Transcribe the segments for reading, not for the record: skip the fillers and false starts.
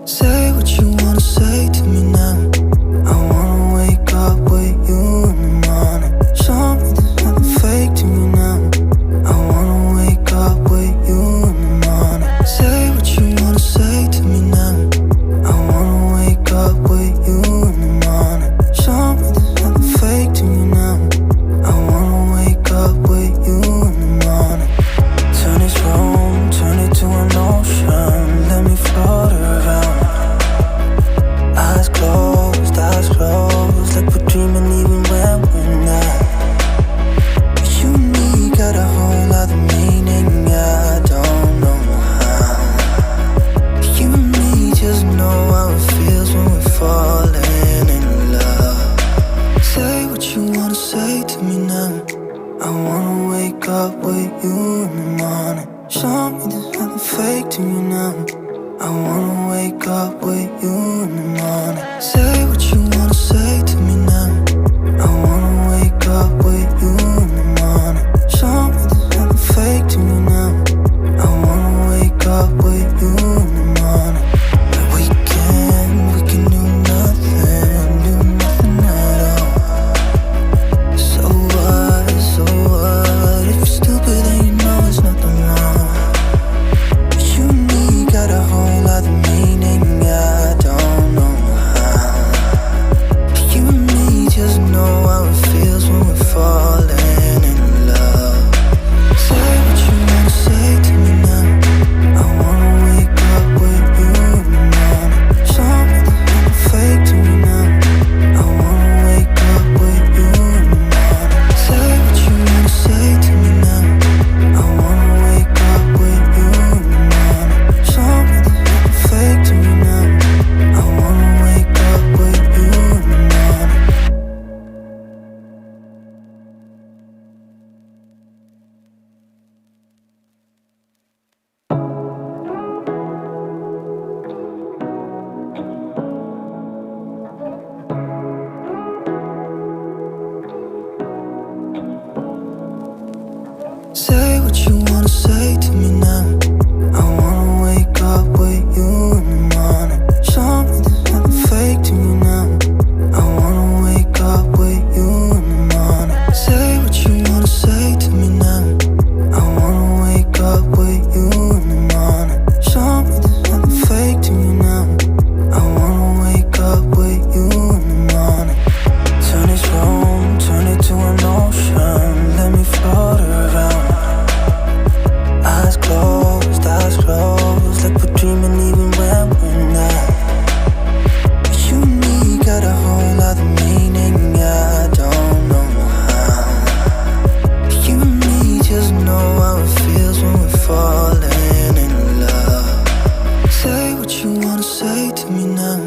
Say what you wanna say to me now. I wanna wake up with you in the morning. Show me there's nothing fake to me now. I wanna wake up with you in the morning. Say what you wanna say to me now. I wanna wake up with you in the morning. Show me there's nothing fake to me now. I wanna wake up with you in the morning. Turn this room, turn it to an ocean. Let me float around. Eyes closed, like we're dreaming even when we're not. You and me got a whole other meaning, I don't know how. You and me just know how it feels when we're falling in love. Say what you wanna say to me now. I wanna wake up with you in the morning. Show me there's nothing fake to me now. I wanna wake up with you in the morning. Say what you wanna say to me now. I wanna wake up with you in the morning. Show me there's nothing fake to me now. I wanna wake up with you in the morning. Like we can do nothing at all. So what, if you're stupid then you know it's nothing wrong. You and me got a whole other meaning, I don't know how. You and me just know how it feels when we're falling in love. Say what you wanna say to me now. I wanna wake up with you in the morning. Show me there's nothing fake to me now. I wanna wake up with you in the morning. Say what you wanna say to me now. I wanna wake up with you in the morning. Show me there's nothing fake to me now. I wanna wake up with you in the morning. Say what you wanna say to me now. I wanna wake up with you in the morning. Show me there's nothing fake to me now. I wanna wake up with you in the morning. Say what you wanna say to me now. I wanna wake up with you in the morning. Show me there's nothing fake to me now. I wanna wake up with you in the morning. Turn this room, turn it to an ocean. Let me float around. Eyes closed, like we're dreaming even when we're not. You and me got a whole other meaning, I don't know how. You and me just know how it feels when we're falling in love. Say what you wanna say to me now.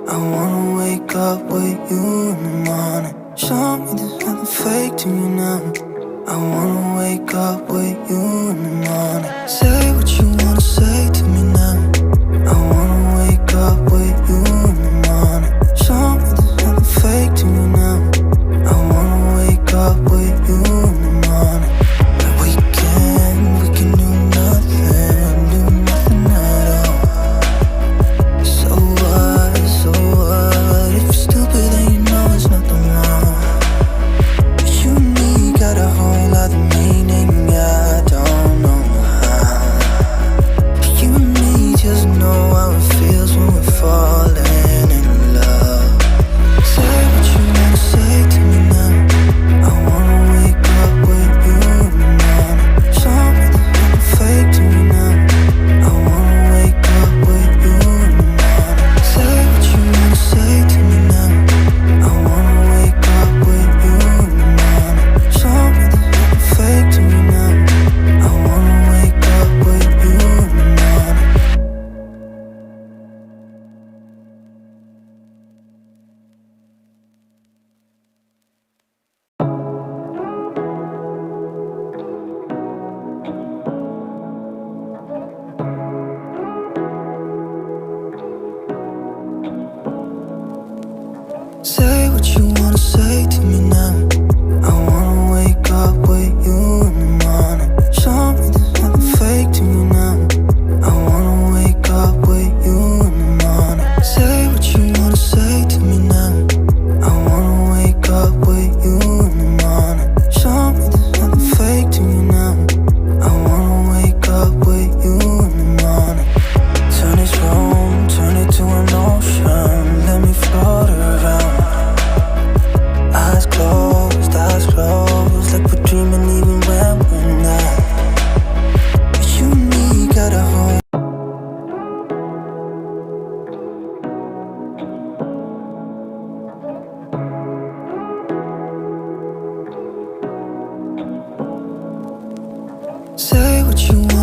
I wanna wake up with you in the morning. Show me there's nothing fake to me now. I wanna wake up with you in the morning. Say what you wanna say to me now. I wanna wake up with you in the morning. Show me there's nothing fake to me now. I wanna wake up with you in the morning. Like we can do nothing at all. So what, if you're stupid then you know it's nothing wrong. You and me got a whole other meaning, I don't know how. You and me just know how it feels when we're falling in love. Say what you wanna say to me now. I wanna wake up with you in the morning. Show me there's nothing fake to me now. I wanna wake up with you in the morning. Say what you wanna say to me now. I wanna wake up with you in the morning. Show me there's nothing fake to me now. I wanna wake up with you in the morning. Say what you wanna say to me now. I wanna wake up with you in the morning. Show me there's nothing fake to me now. I wanna wake up with you in the morning. Say what you